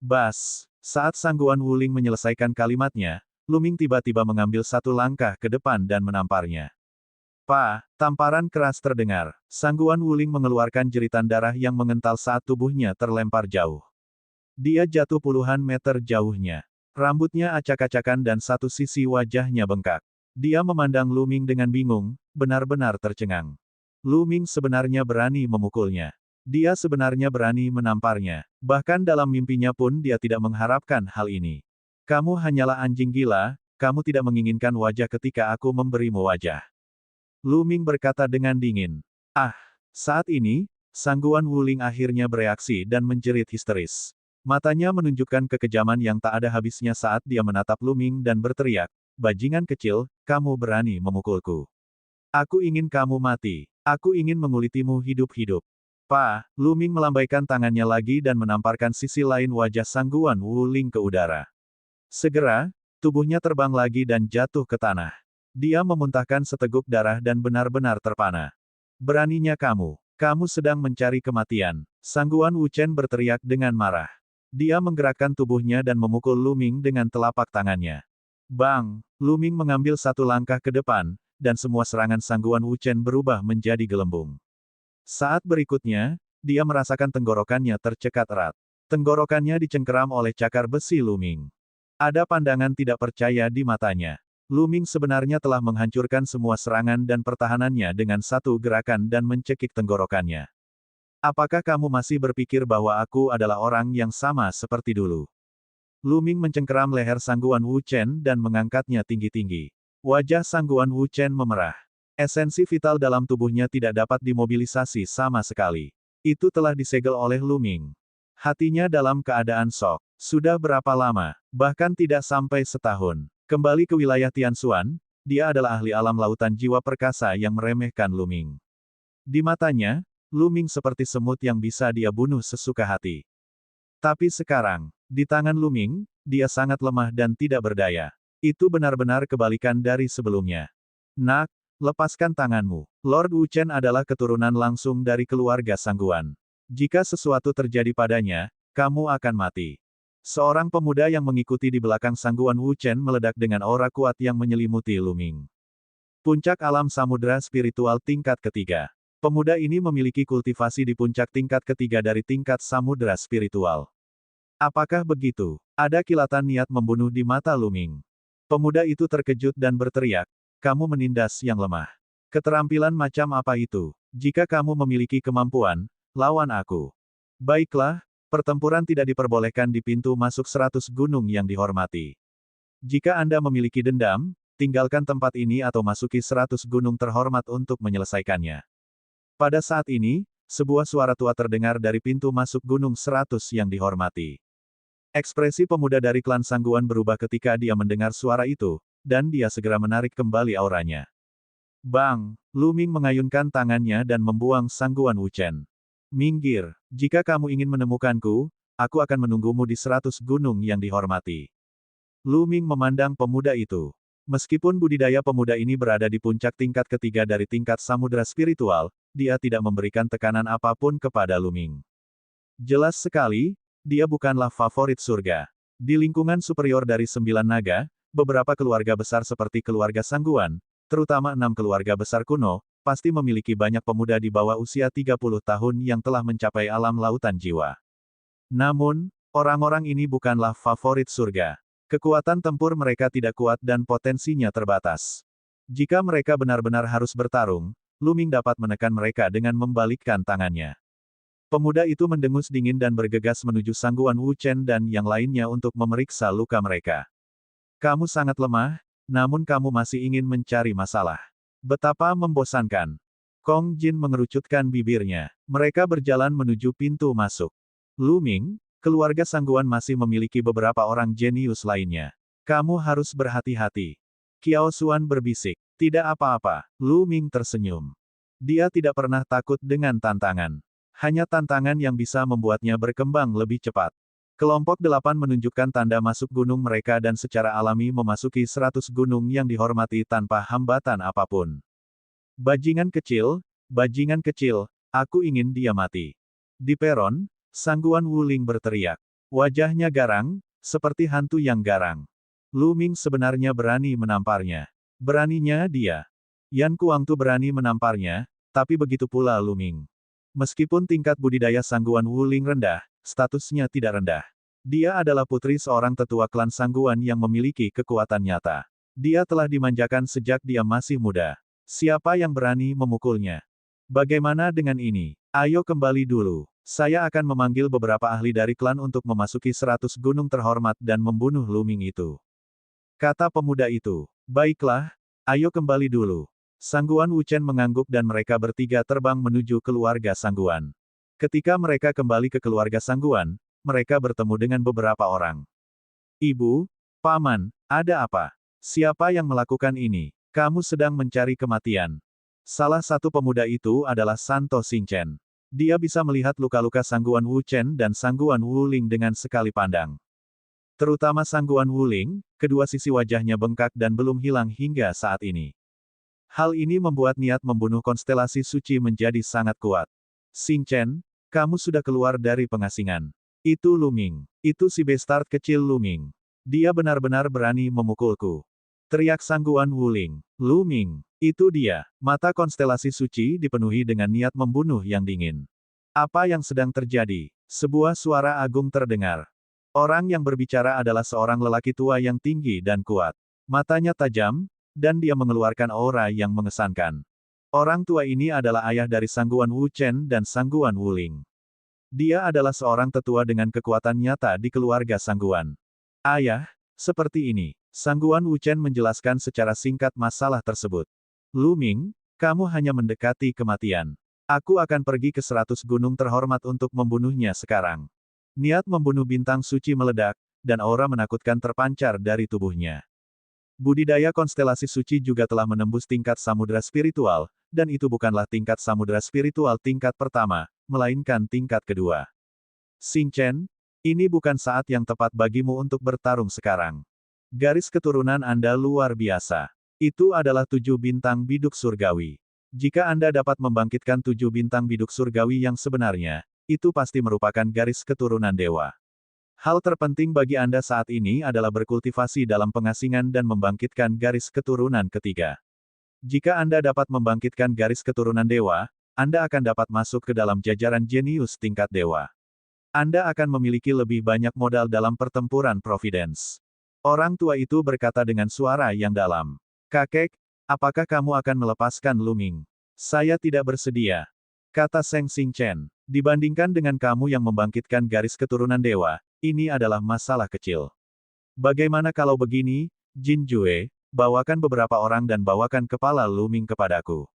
Bas! Saat Sangguan Wuling menyelesaikan kalimatnya, Lu Ming tiba-tiba mengambil satu langkah ke depan dan menamparnya. Tamparan keras terdengar. Sangguan Wuling mengeluarkan jeritan darah yang mengental saat tubuhnya terlempar jauh. Dia jatuh puluhan meter jauhnya. Rambutnya acak-acakan dan satu sisi wajahnya bengkak. Dia memandang Lu Ming dengan bingung, benar-benar tercengang. Lu Ming sebenarnya berani memukulnya. Dia sebenarnya berani menamparnya. Bahkan dalam mimpinya pun dia tidak mengharapkan hal ini. Kamu hanyalah anjing gila, kamu tidak menginginkan wajah ketika aku memberimu wajah. Lu Ming berkata dengan dingin. Saat ini, Sangguan Wuling akhirnya bereaksi dan menjerit histeris. Matanya menunjukkan kekejaman yang tak ada habisnya saat dia menatap Lu Ming dan berteriak, "Bajingan kecil, kamu berani memukulku. Aku ingin kamu mati. Aku ingin mengulitimu hidup-hidup." Lu Ming melambaikan tangannya lagi dan menamparkan sisi lain wajah Sangguan Wuling ke udara. Segera, tubuhnya terbang lagi dan jatuh ke tanah. Dia memuntahkan seteguk darah dan benar-benar terpana. "Beraninya kamu. Kamu sedang mencari kematian." Sangguan Wuchen berteriak dengan marah. Dia menggerakkan tubuhnya dan memukul Lu Ming dengan telapak tangannya. Bang! Lu Ming mengambil satu langkah ke depan, dan semua serangan Sangguan Wuchen berubah menjadi gelembung. Saat berikutnya, dia merasakan tenggorokannya tercekat erat. Tenggorokannya dicengkeram oleh cakar besi Lu Ming. Ada pandangan tidak percaya di matanya. Lu Ming sebenarnya telah menghancurkan semua serangan dan pertahanannya dengan satu gerakan dan mencekik tenggorokannya. "Apakah kamu masih berpikir bahwa aku adalah orang yang sama seperti dulu?" Lu Ming mencengkeram leher Sangguan Wuchen dan mengangkatnya tinggi-tinggi. Wajah Sangguan Wuchen memerah. Esensi vital dalam tubuhnya tidak dapat dimobilisasi sama sekali. Itu telah disegel oleh Lu Ming. Hatinya dalam keadaan shock. Sudah berapa lama? Bahkan tidak sampai setahun. Kembali ke wilayah Tianxuan, dia adalah ahli alam lautan jiwa perkasa yang meremehkan Lu Ming. Di matanya, Lu Ming seperti semut yang bisa dia bunuh sesuka hati. Tapi sekarang, di tangan Lu Ming, dia sangat lemah dan tidak berdaya. Itu benar-benar kebalikan dari sebelumnya. "Nak, lepaskan tanganmu. Lord Wuchen adalah keturunan langsung dari keluarga Sangguan. Jika sesuatu terjadi padanya, kamu akan mati." Seorang pemuda yang mengikuti di belakang Sangguan Wuchen meledak dengan aura kuat yang menyelimuti Lu Ming. Puncak alam samudera spiritual tingkat ketiga. Pemuda ini memiliki kultivasi di puncak tingkat ketiga dari tingkat samudera spiritual. Apakah begitu? Ada kilatan niat membunuh di mata Lu Ming. Pemuda itu terkejut dan berteriak, "Kamu menindas yang lemah. Keterampilan macam apa itu? Jika kamu memiliki kemampuan, lawan aku." "Baiklah, pertempuran tidak diperbolehkan di pintu masuk 100 gunung yang dihormati. Jika Anda memiliki dendam, tinggalkan tempat ini atau masuki 100 gunung terhormat untuk menyelesaikannya." Pada saat ini, sebuah suara tua terdengar dari pintu masuk gunung 100 yang dihormati. Ekspresi pemuda dari klan Sangguan berubah ketika dia mendengar suara itu, dan dia segera menarik kembali auranya. Bang! Lu Ming mengayunkan tangannya dan membuang Sangguan Wuchen. "Minggir! Jika kamu ingin menemukanku, aku akan menunggumu di 100 gunung yang dihormati." Lu Ming memandang pemuda itu. Meskipun budidaya pemuda ini berada di puncak tingkat ketiga dari tingkat samudera spiritual, dia tidak memberikan tekanan apapun kepada Lu Ming. Jelas sekali, dia bukanlah favorit surga. Di lingkungan superior dari 9 naga, beberapa keluarga besar seperti keluarga Sangguan, terutama 6 keluarga besar kuno, pasti memiliki banyak pemuda di bawah usia 30 tahun yang telah mencapai alam lautan jiwa. Namun, orang-orang ini bukanlah favorit surga. Kekuatan tempur mereka tidak kuat dan potensinya terbatas. Jika mereka benar-benar harus bertarung, Lu Ming dapat menekan mereka dengan membalikkan tangannya. Pemuda itu mendengus dingin dan bergegas menuju Sangguan Wuchen dan yang lainnya untuk memeriksa luka mereka. "Kamu sangat lemah, namun kamu masih ingin mencari masalah. Betapa membosankan." Kong Jin mengerucutkan bibirnya. Mereka berjalan menuju pintu masuk. "Lu Ming, keluarga Sangguan masih memiliki beberapa orang jenius lainnya. Kamu harus berhati-hati." Qiao Xuan berbisik. "Tidak apa-apa." Lu Ming tersenyum. Dia tidak pernah takut dengan tantangan. Hanya tantangan yang bisa membuatnya berkembang lebih cepat. Kelompok 8 menunjukkan tanda masuk gunung mereka dan secara alami memasuki 100 gunung yang dihormati tanpa hambatan apapun. Bajingan kecil, aku ingin dia mati." Di peron, Sangguan Wuling berteriak. Wajahnya garang, seperti hantu yang garang. Lu Ming sebenarnya berani menamparnya. Beraninya dia. Yan Kuangtu berani menamparnya, tapi begitu pula Lu Ming. Meskipun tingkat budidaya Sangguan Wuling rendah, statusnya tidak rendah. Dia adalah putri seorang tetua klan Sangguan yang memiliki kekuatan nyata. Dia telah dimanjakan sejak dia masih muda. Siapa yang berani memukulnya? Bagaimana dengan ini? Ayo kembali dulu. Saya akan memanggil beberapa ahli dari klan untuk memasuki 100 gunung terhormat dan membunuh Lu Ming itu. Kata pemuda itu. Baiklah, ayo kembali dulu. Sangguan Wuchen mengangguk dan mereka bertiga terbang menuju keluarga Sangguan. Ketika mereka kembali ke keluarga Sangguan, mereka bertemu dengan beberapa orang. Ibu, Paman, ada apa? Siapa yang melakukan ini? Kamu sedang mencari kematian. Salah satu pemuda itu adalah Santo Xingchen. Dia bisa melihat luka-luka Sangguan Wuchen dan Sangguan Wuling dengan sekali pandang. Terutama Sangguan Wuling, kedua sisi wajahnya bengkak dan belum hilang hingga saat ini. Hal ini membuat niat membunuh konstelasi suci menjadi sangat kuat. Xingchen, kamu sudah keluar dari pengasingan. Itu Lu Ming. Itu si bastard kecil Lu Ming. Dia benar-benar berani memukulku. Teriak Sangguan Wuling. Lu Ming. Itu dia. Mata konstelasi suci dipenuhi dengan niat membunuh yang dingin. Apa yang sedang terjadi? Sebuah suara agung terdengar. Orang yang berbicara adalah seorang lelaki tua yang tinggi dan kuat. Matanya tajam, dan dia mengeluarkan aura yang mengesankan. Orang tua ini adalah ayah dari Sangguan Wuchen dan Sangguan Wuling. Dia adalah seorang tetua dengan kekuatan nyata di keluarga Sangguan. Ayah, seperti ini. Sangguan Wuchen menjelaskan secara singkat masalah tersebut. Lu Ming, kamu hanya mendekati kematian. Aku akan pergi ke 100 gunung terhormat untuk membunuhnya sekarang. Niat membunuh bintang suci meledak, dan aura menakutkan terpancar dari tubuhnya. Budidaya konstelasi suci juga telah menembus tingkat samudera spiritual, dan itu bukanlah tingkat samudera spiritual tingkat pertama, melainkan tingkat kedua. Xingchen, ini bukan saat yang tepat bagimu untuk bertarung sekarang. Garis keturunan Anda luar biasa. Itu adalah 7 bintang biduk surgawi. Jika Anda dapat membangkitkan 7 bintang biduk surgawi yang sebenarnya, itu pasti merupakan garis keturunan dewa. Hal terpenting bagi Anda saat ini adalah berkultivasi dalam pengasingan dan membangkitkan garis keturunan ketiga. Jika Anda dapat membangkitkan garis keturunan dewa, Anda akan dapat masuk ke dalam jajaran jenius tingkat dewa. Anda akan memiliki lebih banyak modal dalam pertempuran Providence. Orang tua itu berkata dengan suara yang dalam. Kakek, apakah kamu akan melepaskan Lu Ming? Saya tidak bersedia. Kata Seng Xingchen. Dibandingkan dengan kamu yang membangkitkan garis keturunan dewa, ini adalah masalah kecil. Bagaimana kalau begini, Jin Jue, bawakan beberapa orang dan bawakan kepala Lu Ming kepadaku.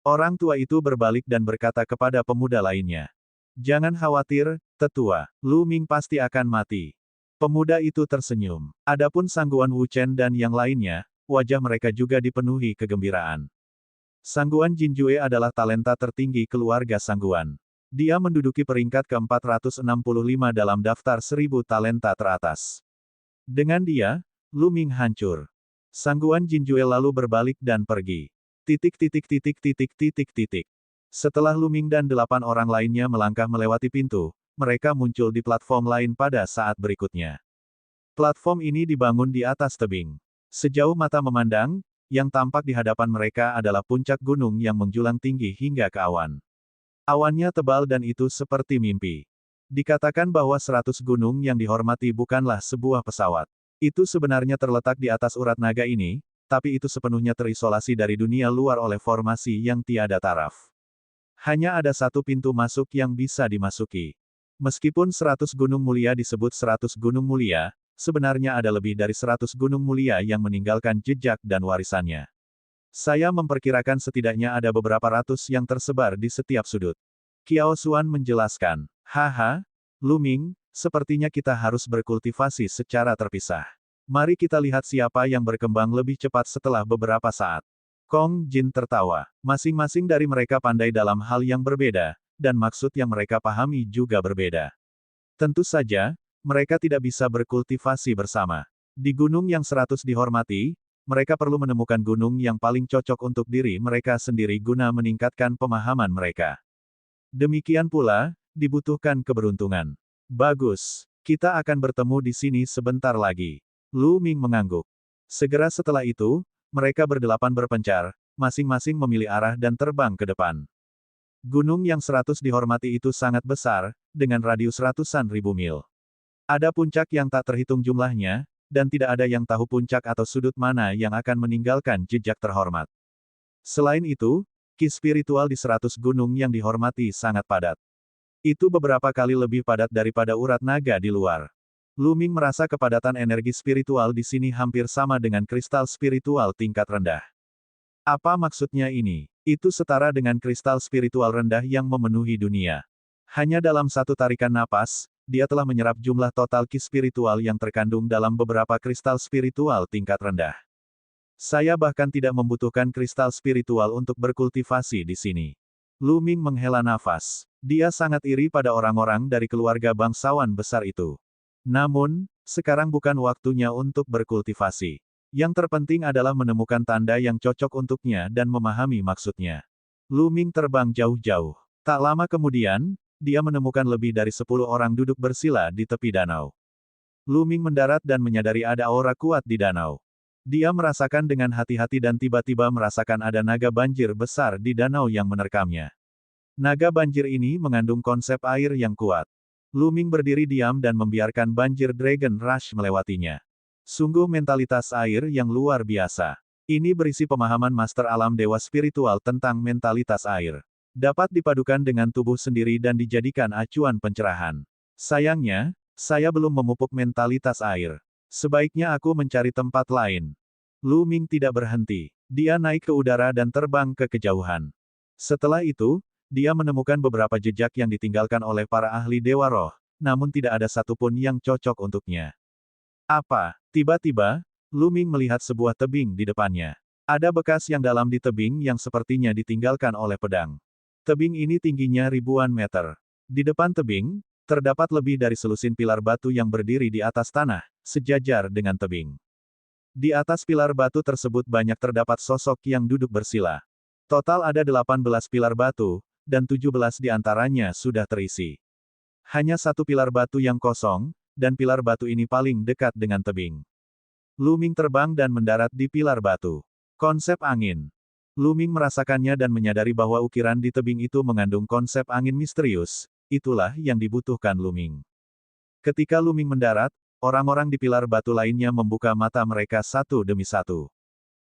Orang tua itu berbalik dan berkata kepada pemuda lainnya. Jangan khawatir, tetua, Lu Ming pasti akan mati. Pemuda itu tersenyum. Adapun Sangguan Wuchen dan yang lainnya, wajah mereka juga dipenuhi kegembiraan. Sangguan Jinjue adalah talenta tertinggi keluarga Sangguan. Dia menduduki peringkat ke-465 dalam daftar 1000 talenta teratas. Dengan dia, Lu Ming hancur. Sangguan Jinjue lalu berbalik dan pergi. Setelah Lu Ming dan 8 orang lainnya melangkah melewati pintu, mereka muncul di platform lain pada saat berikutnya. Platform ini dibangun di atas tebing. Sejauh mata memandang, yang tampak di hadapan mereka adalah puncak gunung yang menjulang tinggi hingga ke awan. Awannya tebal dan itu seperti mimpi. Dikatakan bahwa 100 gunung yang dihormati bukanlah sebuah pesawat. Itu sebenarnya terletak di atas urat naga ini, tapi itu sepenuhnya terisolasi dari dunia luar oleh formasi yang tiada taraf. Hanya ada satu pintu masuk yang bisa dimasuki. Meskipun 100 gunung mulia disebut 100 gunung mulia, sebenarnya ada lebih dari 100 gunung mulia yang meninggalkan jejak dan warisannya. Saya memperkirakan setidaknya ada beberapa ratus yang tersebar di setiap sudut. Qiao Xuan menjelaskan. Haha, Lu Ming, sepertinya kita harus berkultivasi secara terpisah. Mari kita lihat siapa yang berkembang lebih cepat setelah beberapa saat. Kong Jin tertawa. Masing-masing dari mereka pandai dalam hal yang berbeda, dan maksud yang mereka pahami juga berbeda. Tentu saja, mereka tidak bisa berkultivasi bersama. Di gunung yang 100 dihormati, mereka perlu menemukan gunung yang paling cocok untuk diri mereka sendiri guna meningkatkan pemahaman mereka. Demikian pula, dibutuhkan keberuntungan. Bagus. Kita akan bertemu di sini sebentar lagi. Lu Ming mengangguk. Segera setelah itu, mereka berdelapan berpencar, masing-masing memilih arah dan terbang ke depan. Gunung yang 100 dihormati itu sangat besar, dengan radius ratusan ribu mil. Ada puncak yang tak terhitung jumlahnya, dan tidak ada yang tahu puncak atau sudut mana yang akan meninggalkan jejak terhormat. Selain itu, ki spiritual di 100 gunung yang dihormati sangat padat. Itu beberapa kali lebih padat daripada urat naga di luar. Lu Ming merasa kepadatan energi spiritual di sini hampir sama dengan kristal spiritual tingkat rendah. Apa maksudnya ini? Itu setara dengan kristal spiritual rendah yang memenuhi dunia. Hanya dalam satu tarikan napas, dia telah menyerap jumlah total ki spiritual yang terkandung dalam beberapa kristal spiritual tingkat rendah. Saya bahkan tidak membutuhkan kristal spiritual untuk berkultivasi di sini. Lu Ming menghela nafas. Dia sangat iri pada orang-orang dari keluarga bangsawan besar itu. Namun, sekarang bukan waktunya untuk berkultivasi. Yang terpenting adalah menemukan tanda yang cocok untuknya dan memahami maksudnya. Lu Ming terbang jauh-jauh. Tak lama kemudian, dia menemukan lebih dari 10 orang duduk bersila di tepi danau. Lu Ming mendarat dan menyadari ada aura kuat di danau. Dia merasakan dengan hati-hati dan tiba-tiba merasakan ada naga banjir besar di danau yang menerkamnya. Naga banjir ini mengandung konsep air yang kuat. Lu Ming berdiri diam dan membiarkan banjir Dragon Rush melewatinya. Sungguh mentalitas air yang luar biasa. Ini berisi pemahaman master alam dewa spiritual tentang mentalitas air. Dapat dipadukan dengan tubuh sendiri dan dijadikan acuan pencerahan. Sayangnya, saya belum memupuk mentalitas air. Sebaiknya aku mencari tempat lain. Lu Ming tidak berhenti. Dia naik ke udara dan terbang ke kejauhan. Setelah itu, dia menemukan beberapa jejak yang ditinggalkan oleh para ahli dewa roh, namun tidak ada satupun yang cocok untuknya. Apa? Tiba-tiba, Lu Ming melihat sebuah tebing di depannya. Ada bekas yang dalam di tebing yang sepertinya ditinggalkan oleh pedang. Tebing ini tingginya ribuan meter. Di depan tebing, terdapat lebih dari selusin pilar batu yang berdiri di atas tanah, sejajar dengan tebing. Di atas pilar batu tersebut banyak terdapat sosok yang duduk bersila. Total ada 18 pilar batu, dan 17 di antaranya sudah terisi. Hanya satu pilar batu yang kosong, dan pilar batu ini paling dekat dengan tebing. Lu Ming terbang dan mendarat di pilar batu. Konsep angin. Lu Ming merasakannya dan menyadari bahwa ukiran di tebing itu mengandung konsep angin misterius. Itulah yang dibutuhkan Lu Ming. Ketika Lu Ming mendarat, orang-orang di pilar batu lainnya membuka mata mereka satu demi satu.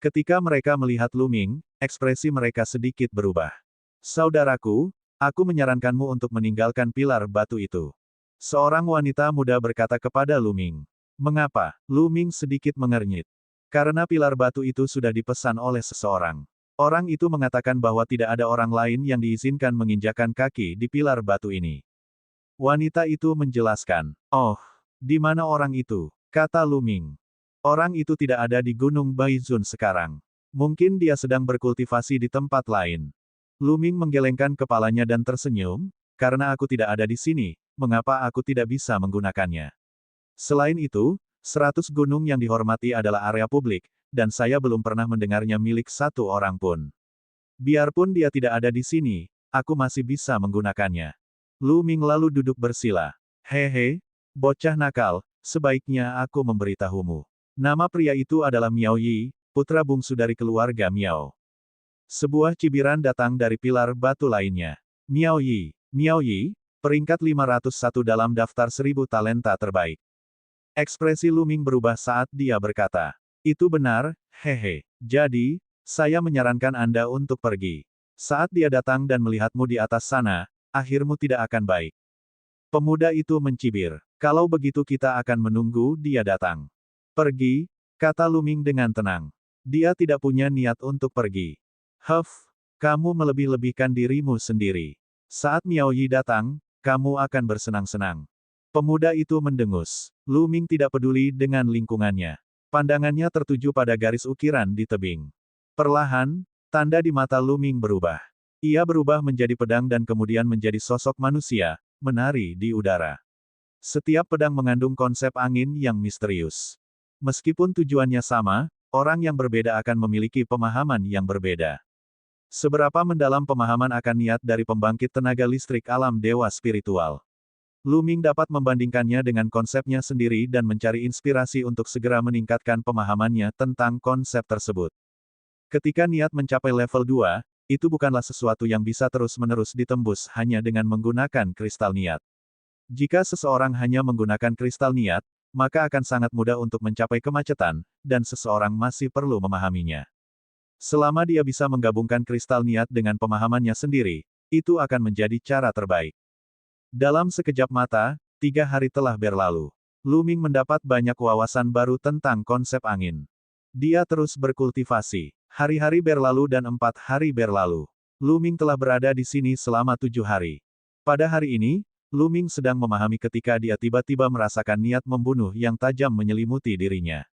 Ketika mereka melihat Lu Ming, ekspresi mereka sedikit berubah. Saudaraku, aku menyarankanmu untuk meninggalkan pilar batu itu. Seorang wanita muda berkata kepada Lu Ming. Mengapa? Lu Ming sedikit mengernyit. Karena pilar batu itu sudah dipesan oleh seseorang. Orang itu mengatakan bahwa tidak ada orang lain yang diizinkan menginjakan kaki di pilar batu ini. Wanita itu menjelaskan. Oh, di mana orang itu? Kata Lu Ming. Orang itu tidak ada di Gunung Baizun sekarang. Mungkin dia sedang berkultivasi di tempat lain. Lu Ming menggelengkan kepalanya dan tersenyum, karena aku tidak ada di sini, mengapa aku tidak bisa menggunakannya? Selain itu, 100 gunung yang dihormati adalah area publik, dan saya belum pernah mendengarnya milik satu orang pun. Biarpun dia tidak ada di sini, aku masih bisa menggunakannya. Lu Ming lalu duduk bersila. Hehe, bocah nakal, sebaiknya aku memberitahumu. Nama pria itu adalah Miao Yi, putra bungsu dari keluarga Miao. Sebuah cibiran datang dari pilar batu lainnya. Miao Yi, peringkat 501 dalam daftar 1000 talenta terbaik. Ekspresi Lu Ming berubah saat dia berkata. Itu benar, hehe. Jadi, saya menyarankan Anda untuk pergi. Saat dia datang dan melihatmu di atas sana, akhirmu tidak akan baik. Pemuda itu mencibir. Kalau begitu kita akan menunggu dia datang. Pergi, kata Lu Ming dengan tenang. Dia tidak punya niat untuk pergi. Huff, kamu melebih-lebihkan dirimu sendiri. Saat Miao Yi datang, kamu akan bersenang-senang. Pemuda itu mendengus. Lu Ming tidak peduli dengan lingkungannya. Pandangannya tertuju pada garis ukiran di tebing. Perlahan, tanda di mata Lu Ming berubah. Ia berubah menjadi pedang dan kemudian menjadi sosok manusia, menari di udara. Setiap pedang mengandung konsep angin yang misterius. Meskipun tujuannya sama, orang yang berbeda akan memiliki pemahaman yang berbeda. Seberapa mendalam pemahaman akan niat dari pembangkit tenaga listrik alam dewa spiritual? Lu Ming dapat membandingkannya dengan konsepnya sendiri dan mencari inspirasi untuk segera meningkatkan pemahamannya tentang konsep tersebut. Ketika niat mencapai level 2, itu bukanlah sesuatu yang bisa terus-menerus ditembus hanya dengan menggunakan kristal niat. Jika seseorang hanya menggunakan kristal niat, maka akan sangat mudah untuk mencapai kemacetan, dan seseorang masih perlu memahaminya. Selama dia bisa menggabungkan kristal niat dengan pemahamannya sendiri, itu akan menjadi cara terbaik. Dalam sekejap mata, 3 hari telah berlalu. Lu Ming mendapat banyak wawasan baru tentang konsep angin. Dia terus berkultivasi. Hari-hari berlalu dan 4 hari berlalu. Lu Ming telah berada di sini selama 7 hari. Pada hari ini, Lu Ming sedang memahami ketika dia tiba-tiba merasakan niat membunuh yang tajam menyelimuti dirinya.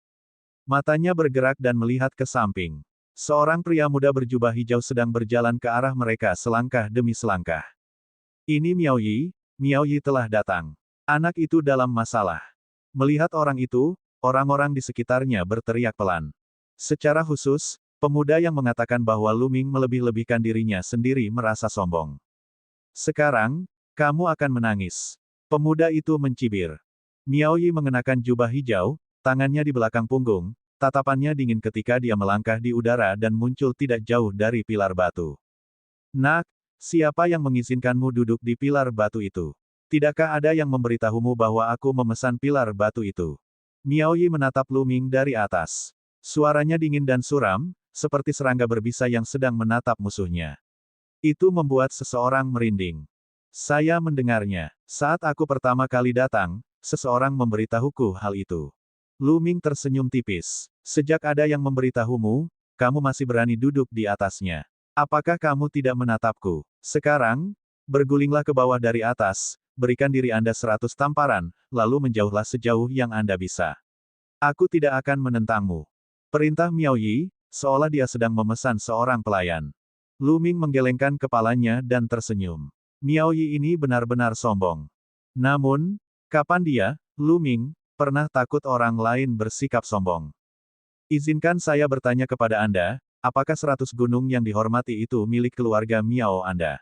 Matanya bergerak dan melihat ke samping. Seorang pria muda berjubah hijau sedang berjalan ke arah mereka selangkah demi selangkah. Ini Miao Yi telah datang. Anak itu dalam masalah. Melihat orang itu, orang-orang di sekitarnya berteriak pelan. Secara khusus, pemuda yang mengatakan bahwa Lu Ming melebih-lebihkan dirinya sendiri merasa sombong. Sekarang, kamu akan menangis. Pemuda itu mencibir. Miao Yi mengenakan jubah hijau, tangannya di belakang punggung, tatapannya dingin ketika dia melangkah di udara dan muncul tidak jauh dari pilar batu. Nak, siapa yang mengizinkanmu duduk di pilar batu itu? Tidakkah ada yang memberitahumu bahwa aku memesan pilar batu itu? Miao Yi menatap Lu Ming dari atas. Suaranya dingin dan suram, seperti serangga berbisa yang sedang menatap musuhnya. Itu membuat seseorang merinding. Saya mendengarnya. Saat aku pertama kali datang, seseorang memberitahuku hal itu. Lu Ming tersenyum tipis. Sejak ada yang memberitahumu, kamu masih berani duduk di atasnya. Apakah kamu tidak menatapku? Sekarang, bergulinglah ke bawah dari atas, berikan diri Anda 100 tamparan, lalu menjauhlah sejauh yang Anda bisa. Aku tidak akan menentangmu. Perintah Miao Yi, seolah dia sedang memesan seorang pelayan. Lu Ming menggelengkan kepalanya dan tersenyum. Miao Yi ini benar-benar sombong. Namun, kapan dia, Lu Ming, pernah takut orang lain bersikap sombong? Izinkan saya bertanya kepada Anda, apakah 100 gunung yang dihormati itu milik keluarga Miao Anda?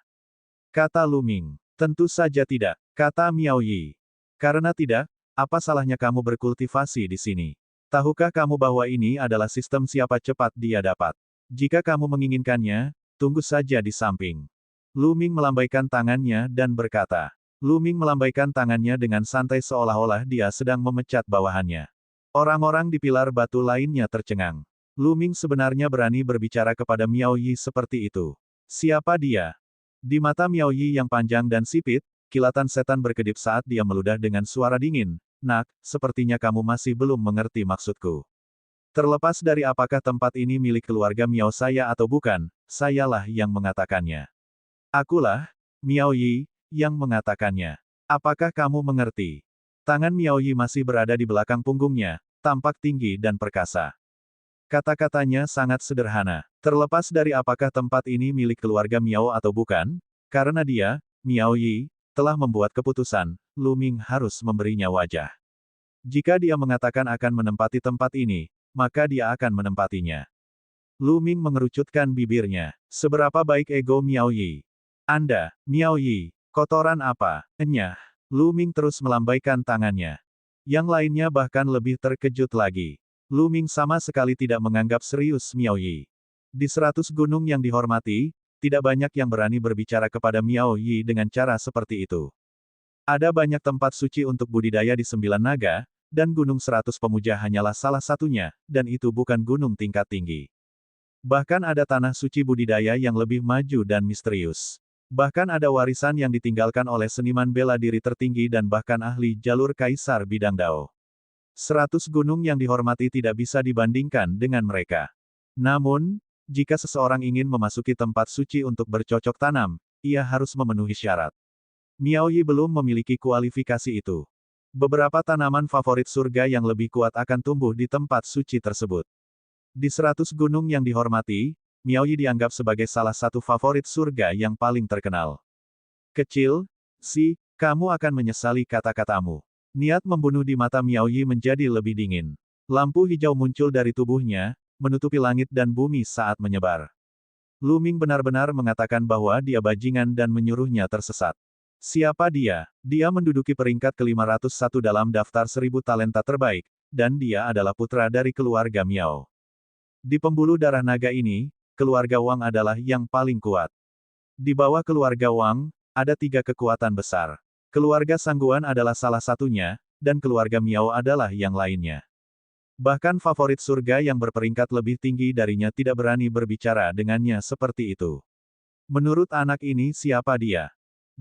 Kata Lu Ming. Tentu saja tidak, kata Miao Yi. Karena tidak, apa salahnya kamu berkultivasi di sini? Tahukah kamu bahwa ini adalah sistem siapa cepat dia dapat? Jika kamu menginginkannya, tunggu saja di samping. Lu Ming melambaikan tangannya dan berkata. Lu Ming melambaikan tangannya dengan santai seolah-olah dia sedang memecat bawahannya. Orang-orang di pilar batu lainnya tercengang. Lu Ming sebenarnya berani berbicara kepada Miao Yi seperti itu. Siapa dia? Di mata Miao Yi yang panjang dan sipit, kilatan setan berkedip saat dia meludah dengan suara dingin. Nak, sepertinya kamu masih belum mengerti maksudku. Terlepas dari apakah tempat ini milik keluarga Miao saya atau bukan, sayalah yang mengatakannya. Akulah, Miao Yi, yang mengatakannya. Apakah kamu mengerti? Tangan Miao Yi masih berada di belakang punggungnya, tampak tinggi dan perkasa. Kata-katanya sangat sederhana. Terlepas dari apakah tempat ini milik keluarga Miao atau bukan, karena dia, Miao Yi, telah membuat keputusan, Lu Ming harus memberinya wajah. Jika dia mengatakan akan menempati tempat ini, maka dia akan menempatinya. Lu Ming mengerucutkan bibirnya. Seberapa baik ego Miao Yi? Anda, Miao Yi, kotoran apa? Enyah. Lu Ming terus melambaikan tangannya. Yang lainnya bahkan lebih terkejut lagi. Lu Ming sama sekali tidak menganggap serius Miao Yi. Di 100 gunung yang dihormati, tidak banyak yang berani berbicara kepada Miao Yi dengan cara seperti itu. Ada banyak tempat suci untuk budidaya di 9 naga, dan Gunung 100 Pemuja hanyalah salah satunya, dan itu bukan gunung tingkat tinggi. Bahkan ada tanah suci budidaya yang lebih maju dan misterius. Bahkan ada warisan yang ditinggalkan oleh seniman bela diri tertinggi dan bahkan ahli jalur Kaisar Bidang Dao. 100 gunung yang dihormati tidak bisa dibandingkan dengan mereka. Namun, jika seseorang ingin memasuki tempat suci untuk bercocok tanam, ia harus memenuhi syarat. Miao Yi belum memiliki kualifikasi itu. Beberapa tanaman favorit surga yang lebih kuat akan tumbuh di tempat suci tersebut. Di 100 gunung yang dihormati, Miao Yi dianggap sebagai salah satu favorit surga yang paling terkenal. Kecil, kamu akan menyesali kata-katamu. Niat membunuh di mata Miao Yi menjadi lebih dingin. Lampu hijau muncul dari tubuhnya, menutupi langit dan bumi saat menyebar. Lu Ming benar-benar mengatakan bahwa dia bajingan dan menyuruhnya tersesat. Siapa dia? Dia menduduki peringkat ke-501 dalam daftar 1000 talenta terbaik, dan dia adalah putra dari keluarga Miao. Di pembuluh darah naga ini, keluarga Wang adalah yang paling kuat. Di bawah keluarga Wang, ada 3 kekuatan besar. Keluarga Sangguan adalah salah satunya, dan keluarga Miao adalah yang lainnya. Bahkan favorit surga yang berperingkat lebih tinggi darinya tidak berani berbicara dengannya seperti itu. Menurut anak ini siapa dia?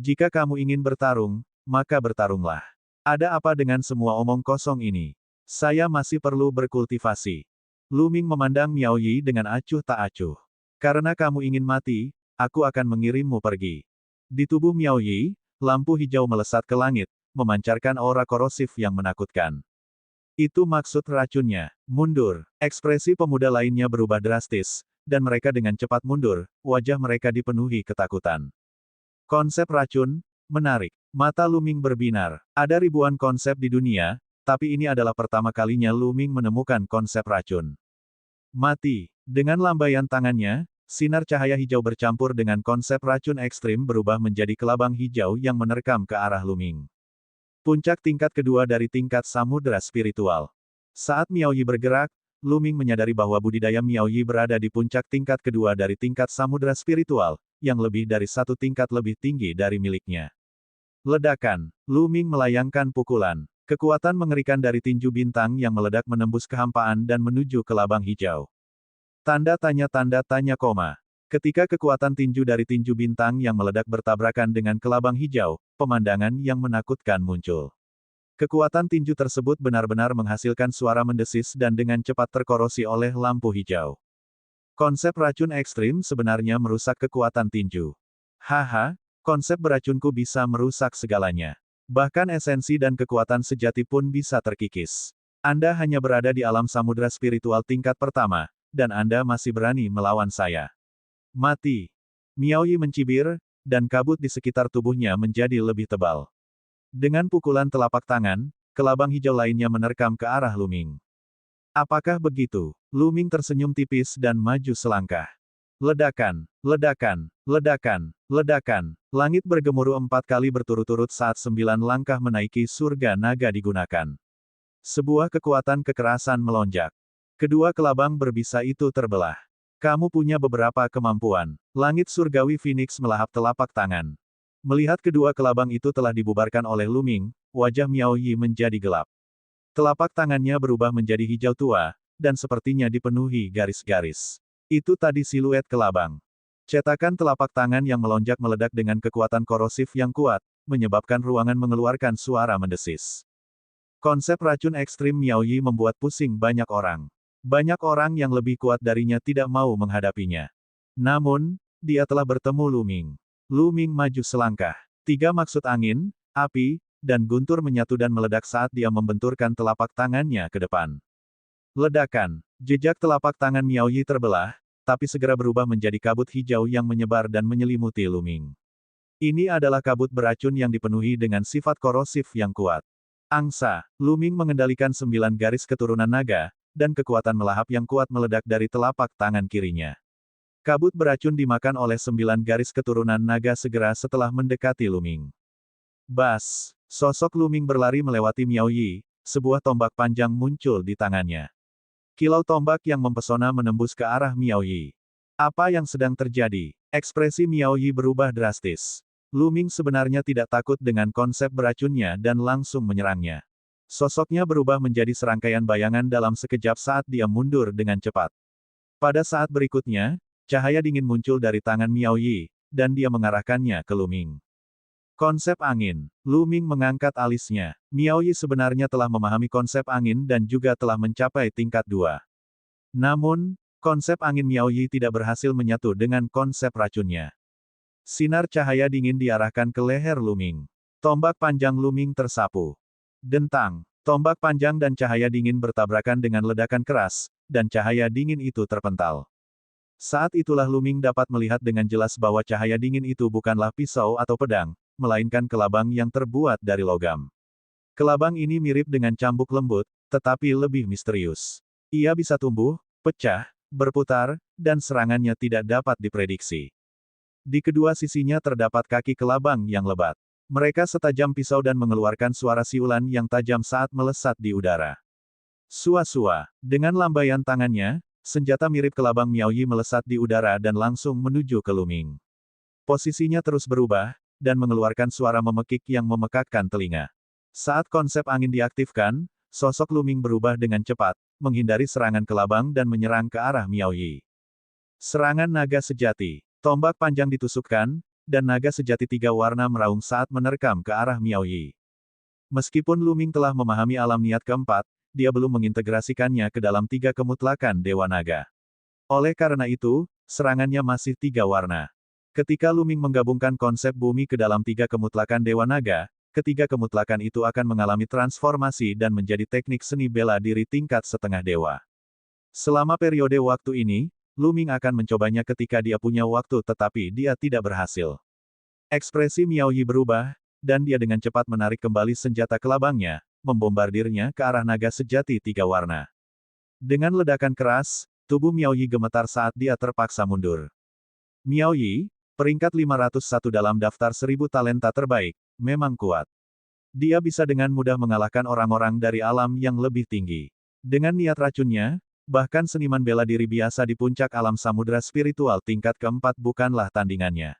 Jika kamu ingin bertarung, maka bertarunglah. Ada apa dengan semua omong kosong ini? Saya masih perlu berkultivasi. Lu Ming memandang Miao Yi dengan acuh tak acuh. Karena kamu ingin mati, aku akan mengirimmu pergi. Di tubuh Miao Yi, lampu hijau melesat ke langit, memancarkan aura korosif yang menakutkan. Itu maksud racunnya. Mundur. Ekspresi pemuda lainnya berubah drastis, dan mereka dengan cepat mundur, wajah mereka dipenuhi ketakutan. Konsep racun, menarik. Mata Lu Ming berbinar. Ada ribuan konsep di dunia, tapi ini adalah pertama kalinya Lu Ming menemukan konsep racun. Mati. Dengan lambaian tangannya, sinar cahaya hijau bercampur dengan konsep racun ekstrim berubah menjadi kelabang hijau yang menerkam ke arah Lu Ming. Puncak tingkat kedua dari tingkat samudera spiritual. Saat Miao Yi bergerak, Lu Ming menyadari bahwa budidaya Miao Yi berada di puncak tingkat kedua dari tingkat samudera spiritual, yang lebih dari 1 tingkat lebih tinggi dari miliknya. Ledakan. Lu Ming melayangkan pukulan. Kekuatan mengerikan dari tinju bintang yang meledak menembus kehampaan dan menuju ke labang hijau. Tanda tanya koma. Ketika kekuatan tinju dari tinju bintang yang meledak bertabrakan dengan kelabang hijau, pemandangan yang menakutkan muncul. Kekuatan tinju tersebut benar-benar menghasilkan suara mendesis dan dengan cepat terkorosi oleh lampu hijau. Konsep racun ekstrim sebenarnya merusak kekuatan tinju. Haha, konsep beracunku bisa merusak segalanya. Bahkan esensi dan kekuatan sejati pun bisa terkikis. Anda hanya berada di alam samudera spiritual tingkat pertama, dan Anda masih berani melawan saya. Mati. Miao Yi mencibir, dan kabut di sekitar tubuhnya menjadi lebih tebal. Dengan pukulan telapak tangan, kelabang hijau lainnya menerkam ke arah Lu Ming. Apakah begitu? Lu Ming tersenyum tipis dan maju selangkah. Ledakan, ledakan, ledakan, ledakan. Langit bergemuruh 4 kali berturut-turut saat 9 langkah menaiki surga naga digunakan. Sebuah kekuatan kekerasan melonjak. Kedua kelabang berbisa itu terbelah. Kamu punya beberapa kemampuan. Langit surgawi Phoenix melahap telapak tangan. Melihat kedua kelabang itu telah dibubarkan oleh Lu Ming, wajah Miao Yi menjadi gelap. Telapak tangannya berubah menjadi hijau tua, dan sepertinya dipenuhi garis-garis. Itu tadi siluet kelabang. Cetakan telapak tangan yang melonjak meledak dengan kekuatan korosif yang kuat, menyebabkan ruangan mengeluarkan suara mendesis. Konsep racun ekstrim Miao Yi membuat pusing banyak orang. Banyak orang yang lebih kuat darinya tidak mau menghadapinya. Namun, dia telah bertemu Lu Ming. Lu Ming maju selangkah. 3 maksud angin, api, dan guntur menyatu dan meledak saat dia membenturkan telapak tangannya ke depan. Ledakan. Jejak telapak tangan Miao Yi terbelah, tapi segera berubah menjadi kabut hijau yang menyebar dan menyelimuti Lu Ming. Ini adalah kabut beracun yang dipenuhi dengan sifat korosif yang kuat. Angsa. Lu Ming mengendalikan 9 garis keturunan naga, dan kekuatan melahap yang kuat meledak dari telapak tangan kirinya. Kabut beracun dimakan oleh 9 garis keturunan naga segera setelah mendekati Lu Ming. Bas. Sosok Lu Ming berlari melewati Miao Yi, sebuah tombak panjang muncul di tangannya. Kilau tombak yang mempesona menembus ke arah Miao Yi. Apa yang sedang terjadi? Ekspresi Miao Yi berubah drastis. Lu Ming sebenarnya tidak takut dengan konsep beracunnya dan langsung menyerangnya. Sosoknya berubah menjadi serangkaian bayangan dalam sekejap saat dia mundur dengan cepat. Pada saat berikutnya, cahaya dingin muncul dari tangan Miao Yi, dan dia mengarahkannya ke Lu Ming. Konsep angin. Lu Ming mengangkat alisnya. Miao Yi sebenarnya telah memahami konsep angin dan juga telah mencapai tingkat 2. Namun, konsep angin Miao Yi tidak berhasil menyatu dengan konsep racunnya. Sinar cahaya dingin diarahkan ke leher Lu Ming. Tombak panjang Lu Ming tersapu. Dentang. Tombak panjang dan cahaya dingin bertabrakan dengan ledakan keras, dan cahaya dingin itu terpental. Saat itulah Lu Ming dapat melihat dengan jelas bahwa cahaya dingin itu bukanlah pisau atau pedang, melainkan kelabang yang terbuat dari logam. Kelabang ini mirip dengan cambuk lembut, tetapi lebih misterius. Ia bisa tumbuh, pecah, berputar, dan serangannya tidak dapat diprediksi. Di kedua sisinya terdapat kaki kelabang yang lebat. Mereka setajam pisau dan mengeluarkan suara siulan yang tajam saat melesat di udara. Sua-sua. Dengan lambaian tangannya, senjata mirip kelabang Miaoyi melesat di udara dan langsung menuju ke Luming. Posisinya terus berubah, dan mengeluarkan suara memekik yang memekakkan telinga. Saat konsep angin diaktifkan, sosok Luming berubah dengan cepat, menghindari serangan kelabang dan menyerang ke arah Miaoyi. Serangan naga sejati. Tombak panjang ditusukkan, dan naga sejati 3 warna meraung saat menerkam ke arah Miaoyi. Meskipun Luming telah memahami alam niat keempat, dia belum mengintegrasikannya ke dalam 3 kemutlakan Dewa Naga. Oleh karena itu, serangannya masih 3 warna. Ketika Luming menggabungkan konsep bumi ke dalam 3 kemutlakan Dewa Naga, ketiga kemutlakan itu akan mengalami transformasi dan menjadi teknik seni bela diri tingkat setengah dewa. Selama periode waktu ini, Luming akan mencobanya ketika dia punya waktu tetapi dia tidak berhasil. Ekspresi Miaoyi berubah, dan dia dengan cepat menarik kembali senjata kelabangnya, membombardirnya ke arah naga sejati 3 warna. Dengan ledakan keras, tubuh Miaoyi gemetar saat dia terpaksa mundur. Miaoyi, peringkat 501 dalam daftar 1000 talenta terbaik, memang kuat. Dia bisa dengan mudah mengalahkan orang-orang dari alam yang lebih tinggi. Dengan niat racunnya, bahkan seniman bela diri biasa di puncak alam samudera spiritual tingkat keempat bukanlah tandingannya.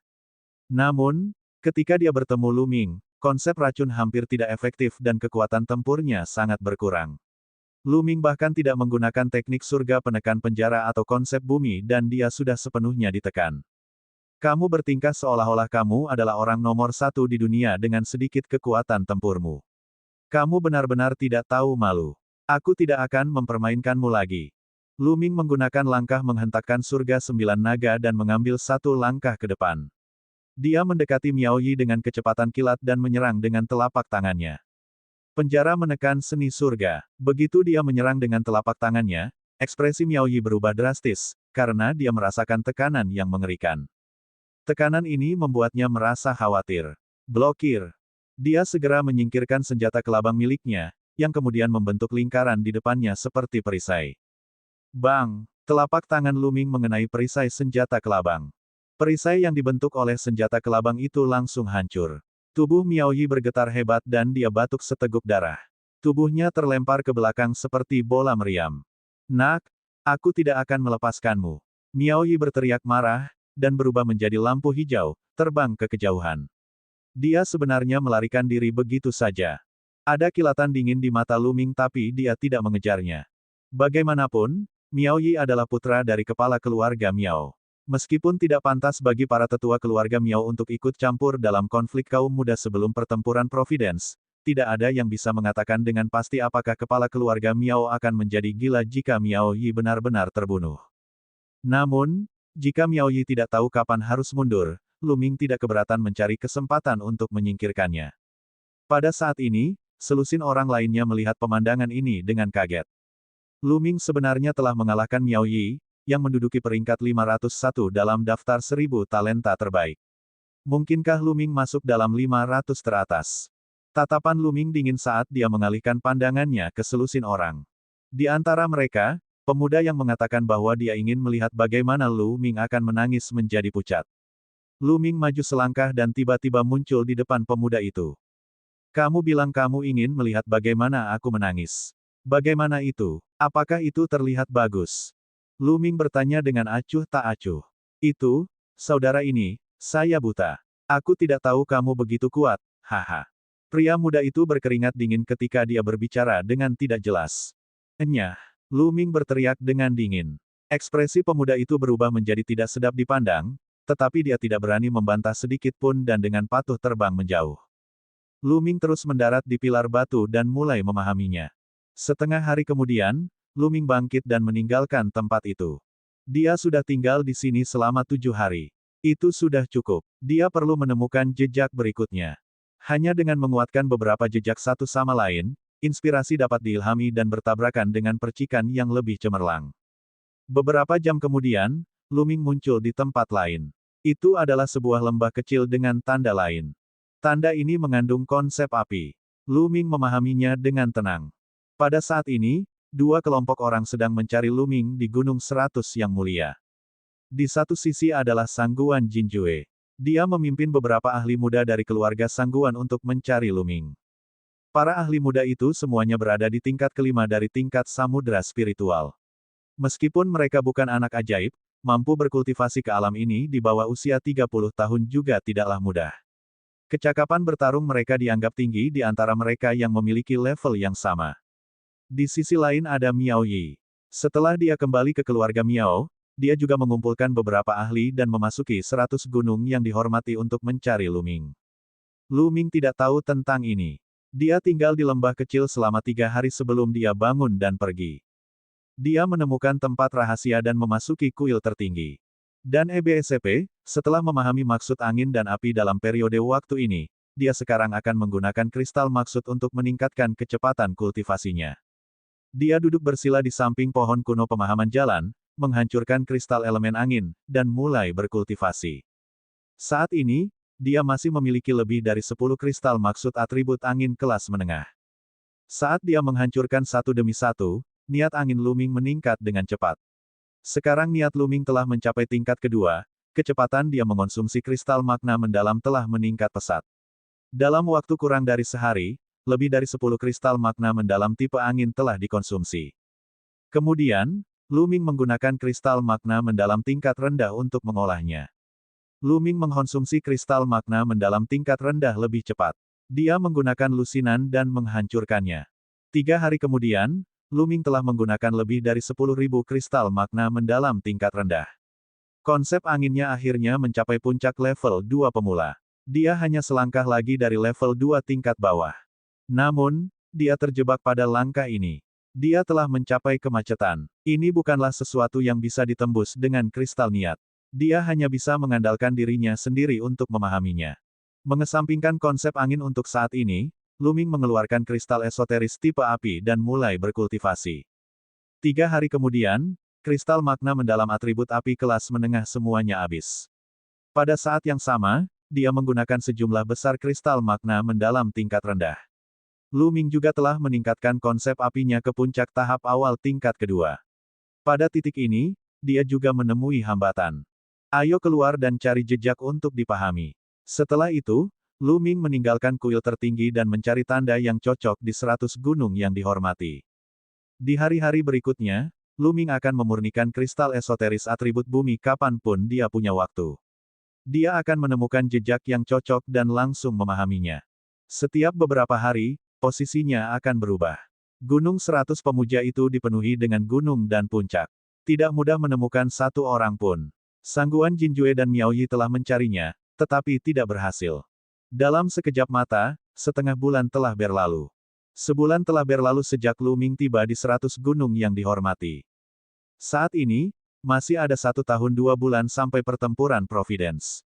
Namun, ketika dia bertemu Luming, konsep racun hampir tidak efektif dan kekuatan tempurnya sangat berkurang. Luming bahkan tidak menggunakan teknik surga penekan penjara atau konsep bumi dan dia sudah sepenuhnya ditekan. Kamu bertingkah seolah-olah kamu adalah orang nomor 1 di dunia dengan sedikit kekuatan tempurmu. Kamu benar-benar tidak tahu malu. Aku tidak akan mempermainkanmu lagi. Luming menggunakan langkah menghentakkan surga 9 naga dan mengambil 1 langkah ke depan. Dia mendekati Miaoyi dengan kecepatan kilat dan menyerang dengan telapak tangannya. Penjara menekan seni surga. Begitu dia menyerang dengan telapak tangannya, ekspresi Miaoyi berubah drastis, karena dia merasakan tekanan yang mengerikan. Tekanan ini membuatnya merasa khawatir. Blokir. Dia segera menyingkirkan senjata kelabang miliknya, yang kemudian membentuk lingkaran di depannya seperti perisai. Bang! Telapak tangan Luming mengenai perisai senjata kelabang. Perisai yang dibentuk oleh senjata kelabang itu langsung hancur. Tubuh Miaoyi bergetar hebat dan dia batuk seteguk darah. Tubuhnya terlempar ke belakang seperti bola meriam. Nak, aku tidak akan melepaskanmu. Miaoyi berteriak marah, dan berubah menjadi lampu hijau, terbang ke kejauhan. Dia sebenarnya melarikan diri begitu saja. Ada kilatan dingin di mata Luming tapi dia tidak mengejarnya. Bagaimanapun, Miaoyi adalah putra dari kepala keluarga Miao. Meskipun tidak pantas bagi para tetua keluarga Miao untuk ikut campur dalam konflik kaum muda sebelum pertempuran Providence, tidak ada yang bisa mengatakan dengan pasti apakah kepala keluarga Miao akan menjadi gila jika Miaoyi benar-benar terbunuh. Namun, jika Miaoyi tidak tahu kapan harus mundur, Luming tidak keberatan mencari kesempatan untuk menyingkirkannya. Pada saat ini, selusin orang lainnya melihat pemandangan ini dengan kaget. Luming sebenarnya telah mengalahkan Miaoyi, yang menduduki peringkat 501 dalam daftar 1000 talenta terbaik. Mungkinkah Luming masuk dalam 500 teratas? Tatapan Luming dingin saat dia mengalihkan pandangannya ke selusin orang. Di antara mereka, pemuda yang mengatakan bahwa dia ingin melihat bagaimana Luming akan menangis menjadi pucat. Luming maju selangkah dan tiba-tiba muncul di depan pemuda itu. Kamu bilang kamu ingin melihat bagaimana aku menangis. Bagaimana itu? Apakah itu terlihat bagus? Luming bertanya dengan acuh tak acuh. Itu, saudara ini, saya buta. Aku tidak tahu kamu begitu kuat, haha. Pria muda itu berkeringat dingin ketika dia berbicara dengan tidak jelas. Enyah, Luming berteriak dengan dingin. Ekspresi pemuda itu berubah menjadi tidak sedap dipandang, tetapi dia tidak berani membantah sedikit pun dan dengan patuh terbang menjauh. Luming terus mendarat di pilar batu dan mulai memahaminya. Setengah hari kemudian, Luming bangkit dan meninggalkan tempat itu. Dia sudah tinggal di sini selama 7 hari. Itu sudah cukup. Dia perlu menemukan jejak berikutnya. Hanya dengan menguatkan beberapa jejak satu sama lain, inspirasi dapat diilhami dan bertabrakan dengan percikan yang lebih cemerlang. Beberapa jam kemudian, Luming muncul di tempat lain. Itu adalah sebuah lembah kecil dengan tanda lain. Tanda ini mengandung konsep api. Luming memahaminya dengan tenang. Pada saat ini, 2 kelompok orang sedang mencari Luming di Gunung 100 yang mulia. Di satu sisi adalah Sangguan Jinjue. Dia memimpin beberapa ahli muda dari keluarga Sangguan untuk mencari Luming. Para ahli muda itu semuanya berada di tingkat kelima dari tingkat samudera spiritual. Meskipun mereka bukan anak ajaib, mampu berkultivasi ke alam ini di bawah usia 30 tahun juga tidaklah mudah. Kecakapan bertarung mereka dianggap tinggi di antara mereka yang memiliki level yang sama. Di sisi lain ada Miao Yi. Setelah dia kembali ke keluarga Miao, dia juga mengumpulkan beberapa ahli dan memasuki 100 gunung yang dihormati untuk mencari Luming. Luming tidak tahu tentang ini. Dia tinggal di lembah kecil selama 3 hari sebelum dia bangun dan pergi. Dia menemukan tempat rahasia dan memasuki kuil tertinggi. Dan EBSCP, setelah memahami maksud angin dan api dalam periode waktu ini, dia sekarang akan menggunakan kristal maksud untuk meningkatkan kecepatan kultivasinya. Dia duduk bersila di samping pohon kuno pemahaman jalan, menghancurkan kristal elemen angin, dan mulai berkultivasi. Saat ini, dia masih memiliki lebih dari 10 kristal maksud atribut angin kelas menengah. Saat dia menghancurkan satu demi satu, niat angin Luming meningkat dengan cepat. Sekarang niat Luming telah mencapai tingkat kedua, kecepatan dia mengonsumsi kristal makna mendalam telah meningkat pesat. Dalam waktu kurang dari sehari, lebih dari 10 kristal makna mendalam tipe angin telah dikonsumsi. Kemudian, Luming menggunakan kristal makna mendalam tingkat rendah untuk mengolahnya. Luming mengkonsumsi kristal makna mendalam tingkat rendah lebih cepat. Dia menggunakan lusinan dan menghancurkannya. 3 hari kemudian, Luming telah menggunakan lebih dari 10.000 kristal makna mendalam tingkat rendah. Konsep anginnya akhirnya mencapai puncak level 2 pemula. Dia hanya selangkah lagi dari level 2 tingkat bawah. Namun, dia terjebak pada langkah ini. Dia telah mencapai kemacetan. Ini bukanlah sesuatu yang bisa ditembus dengan kristal niat. Dia hanya bisa mengandalkan dirinya sendiri untuk memahaminya. Mengesampingkan konsep angin untuk saat ini, Luming mengeluarkan kristal esoteris tipe api dan mulai berkultivasi. 3 hari kemudian, kristal makna mendalam atribut api kelas menengah semuanya habis. Pada saat yang sama, dia menggunakan sejumlah besar kristal makna mendalam tingkat rendah. Luming juga telah meningkatkan konsep apinya ke puncak tahap awal tingkat kedua. Pada titik ini, dia juga menemui hambatan. Ayo keluar dan cari jejak untuk dipahami. Setelah itu, Luming meninggalkan kuil tertinggi dan mencari tanda yang cocok di 100 gunung yang dihormati. Di hari-hari berikutnya, Luming akan memurnikan kristal esoteris atribut bumi kapanpun dia punya waktu. Dia akan menemukan jejak yang cocok dan langsung memahaminya. Setiap beberapa hari, posisinya akan berubah. Gunung 100 pemuja itu dipenuhi dengan gunung dan puncak. Tidak mudah menemukan satu orang pun. Sangguan Jinjue dan Miao Yi telah mencarinya, tetapi tidak berhasil. Dalam sekejap mata, setengah bulan telah berlalu. Sebulan telah berlalu sejak Luming tiba di 100 gunung yang dihormati. Saat ini, masih ada 1 tahun 2 bulan sampai pertempuran Providence.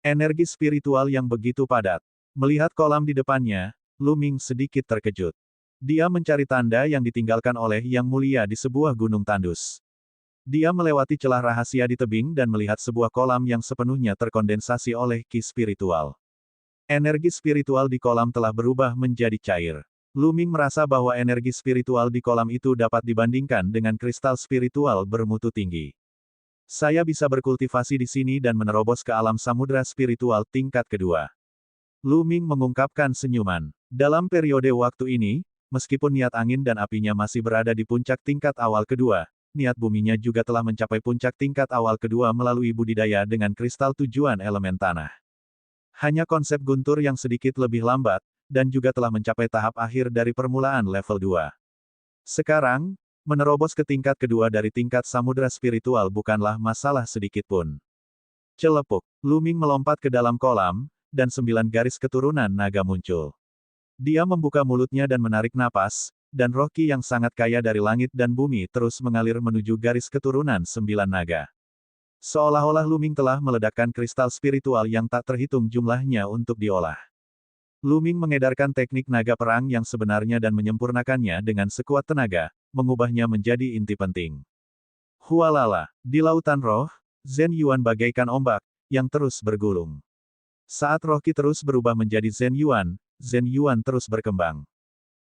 Energi spiritual yang begitu padat. Melihat kolam di depannya, Luming sedikit terkejut. Dia mencari tanda yang ditinggalkan oleh Yang Mulia di sebuah gunung tandus. Dia melewati celah rahasia di tebing dan melihat sebuah kolam yang sepenuhnya terkondensasi oleh ki spiritual. Energi spiritual di kolam telah berubah menjadi cair. Luming merasa bahwa energi spiritual di kolam itu dapat dibandingkan dengan kristal spiritual bermutu tinggi. Saya bisa berkultivasi di sini dan menerobos ke alam samudera spiritual tingkat kedua. Luming mengungkapkan senyuman. Dalam periode waktu ini, meskipun niat angin dan apinya masih berada di puncak tingkat awal kedua, niat buminya juga telah mencapai puncak tingkat awal kedua melalui budidaya dengan kristal tujuan elemen tanah. Hanya konsep guntur yang sedikit lebih lambat, dan juga telah mencapai tahap akhir dari permulaan level 2. Sekarang, menerobos ke tingkat kedua dari tingkat samudera spiritual bukanlah masalah sedikit pun. Celepuk, Luming melompat ke dalam kolam, dan 9 garis keturunan naga muncul. Dia membuka mulutnya dan menarik napas, dan roh ki yang sangat kaya dari langit dan bumi terus mengalir menuju garis keturunan 9 naga. Seolah-olah Luming telah meledakkan kristal spiritual yang tak terhitung jumlahnya untuk diolah. Luming mengedarkan teknik naga perang yang sebenarnya dan menyempurnakannya dengan sekuat tenaga, mengubahnya menjadi inti penting. Hualala, di lautan roh, Zhen Yuan bagaikan ombak, yang terus bergulung. Saat roh ki terus berubah menjadi Zhen Yuan terus berkembang.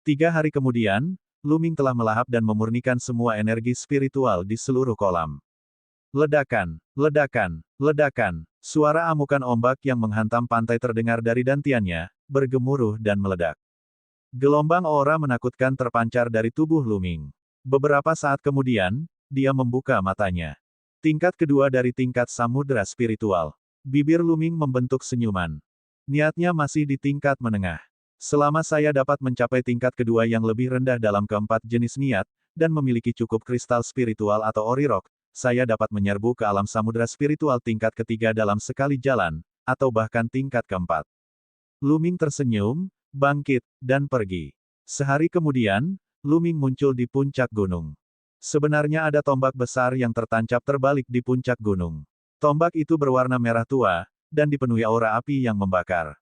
3 hari kemudian, Luming telah melahap dan memurnikan semua energi spiritual di seluruh kolam. Ledakan, ledakan, ledakan. Suara amukan ombak yang menghantam pantai terdengar dari dantiannya, bergemuruh dan meledak. Gelombang aura menakutkan terpancar dari tubuh Luming. Beberapa saat kemudian, dia membuka matanya. Tingkat kedua dari tingkat samudera spiritual. Bibir Luming membentuk senyuman. Niatnya masih di tingkat menengah. Selama saya dapat mencapai tingkat kedua yang lebih rendah dalam keempat jenis niat, dan memiliki cukup kristal spiritual atau Orirok, saya dapat menyerbu ke alam samudera spiritual tingkat ketiga dalam sekali jalan, atau bahkan tingkat keempat. Luming tersenyum, bangkit, dan pergi. Sehari kemudian, Luming muncul di puncak gunung. Sebenarnya ada tombak besar yang tertancap terbalik di puncak gunung. Tombak itu berwarna merah tua, dan dipenuhi aura api yang membakar.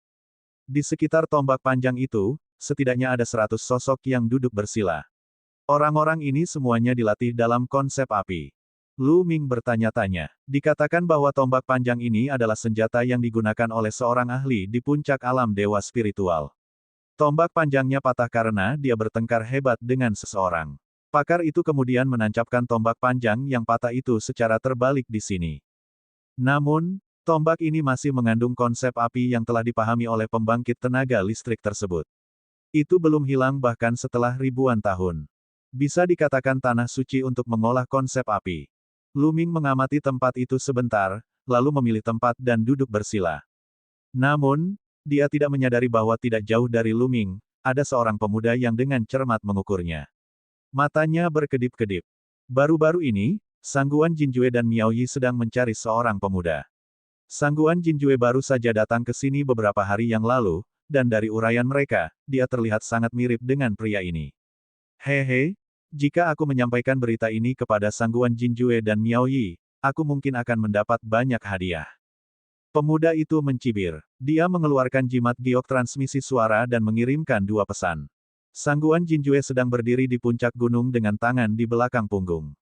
Di sekitar tombak panjang itu, setidaknya ada 100 sosok yang duduk bersila. Orang-orang ini semuanya dilatih dalam konsep api. Luming bertanya-tanya. Dikatakan bahwa tombak panjang ini adalah senjata yang digunakan oleh seorang ahli di puncak alam dewa spiritual. Tombak panjangnya patah karena dia bertengkar hebat dengan seseorang. Pakar itu kemudian menancapkan tombak panjang yang patah itu secara terbalik di sini. Namun, tombak ini masih mengandung konsep api yang telah dipahami oleh pembangkit tenaga listrik tersebut. Itu belum hilang bahkan setelah ribuan tahun. Bisa dikatakan tanah suci untuk mengolah konsep api. Luming mengamati tempat itu sebentar, lalu memilih tempat dan duduk bersila. Namun, dia tidak menyadari bahwa tidak jauh dari Luming, ada seorang pemuda yang dengan cermat mengukurnya. Matanya berkedip-kedip. Baru-baru ini, Sangguan Jinjue dan Miao Yi sedang mencari seorang pemuda. Sangguan Jinjue baru saja datang ke sini beberapa hari yang lalu, dan dari uraian mereka, dia terlihat sangat mirip dengan pria ini. Hehe, jika aku menyampaikan berita ini kepada Sangguan Jinjue dan Miao Yi, aku mungkin akan mendapat banyak hadiah. Pemuda itu mencibir. Dia mengeluarkan jimat giok transmisi suara dan mengirimkan dua pesan. Sangguan Jinjue sedang berdiri di puncak gunung dengan tangan di belakang punggung.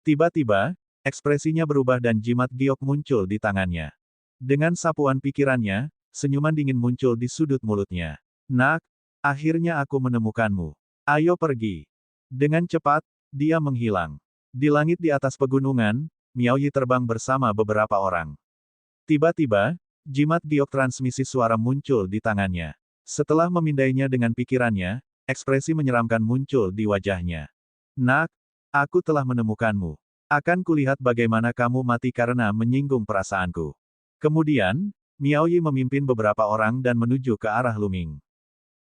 Tiba-tiba, ekspresinya berubah dan jimat giok muncul di tangannya. Dengan sapuan pikirannya, senyuman dingin muncul di sudut mulutnya. Nak, akhirnya aku menemukanmu. Ayo pergi. Dengan cepat, dia menghilang. Di langit di atas pegunungan, Miao Yi terbang bersama beberapa orang. Tiba-tiba, jimat giok transmisi suara muncul di tangannya. Setelah memindainya dengan pikirannya, ekspresi menyeramkan muncul di wajahnya. Nak, aku telah menemukanmu. Akan kulihat bagaimana kamu mati karena menyinggung perasaanku. Kemudian, Miao Yi memimpin beberapa orang dan menuju ke arah Luming.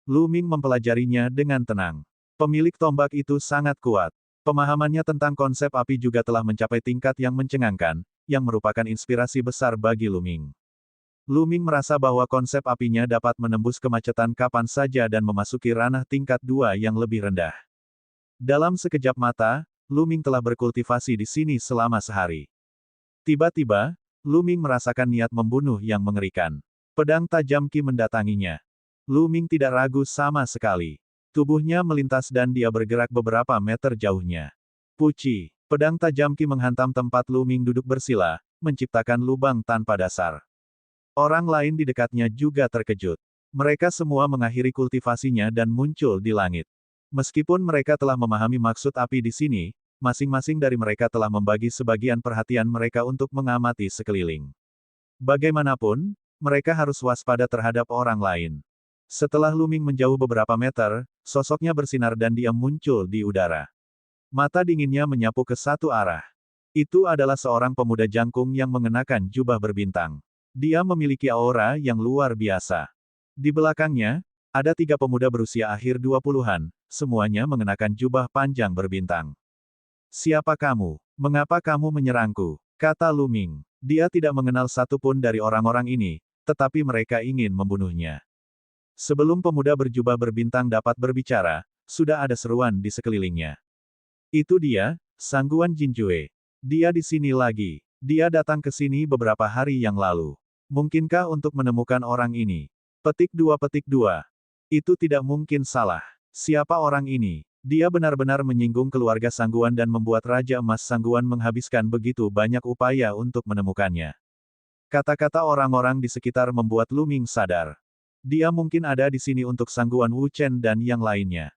Luming mempelajarinya dengan tenang. Pemilik tombak itu sangat kuat. Pemahamannya tentang konsep api juga telah mencapai tingkat yang mencengangkan, yang merupakan inspirasi besar bagi Luming. Luming merasa bahwa konsep apinya dapat menembus kemacetan kapan saja dan memasuki ranah tingkat 2 yang lebih rendah. Dalam sekejap mata, Luming telah berkultivasi di sini selama sehari. Tiba-tiba, Luming merasakan niat membunuh yang mengerikan. Pedang tajam Qi mendatanginya. Luming tidak ragu sama sekali. Tubuhnya melintas dan dia bergerak beberapa meter jauhnya. Puci. Pedang tajam Qi menghantam tempat Luming duduk bersila, menciptakan lubang tanpa dasar. Orang lain di dekatnya juga terkejut. Mereka semua mengakhiri kultivasinya dan muncul di langit. Meskipun mereka telah memahami maksud api di sini, masing-masing dari mereka telah membagi sebagian perhatian mereka untuk mengamati sekeliling. Bagaimanapun, mereka harus waspada terhadap orang lain. Setelah Luming menjauh beberapa meter, sosoknya bersinar dan dia muncul di udara. Mata dinginnya menyapu ke satu arah. Itu adalah seorang pemuda jangkung yang mengenakan jubah berbintang. Dia memiliki aura yang luar biasa. Di belakangnya, ada 3 pemuda berusia akhir 20-an, semuanya mengenakan jubah panjang berbintang. Siapa kamu? Mengapa kamu menyerangku? Kata Luming. Dia tidak mengenal satupun dari orang-orang ini, tetapi mereka ingin membunuhnya. Sebelum pemuda berjubah berbintang dapat berbicara, sudah ada seruan di sekelilingnya. Itu dia, Sangguan Jinjue. Dia di sini lagi. Dia datang ke sini beberapa hari yang lalu. Mungkinkah untuk menemukan orang ini? Petik 2. Itu tidak mungkin salah. Siapa orang ini? Dia benar-benar menyinggung keluarga Sangguan dan membuat Raja Emas Sangguan menghabiskan begitu banyak upaya untuk menemukannya. Kata-kata orang-orang di sekitar membuat Luming sadar. Dia mungkin ada di sini untuk Sangguan Wu Chen dan yang lainnya.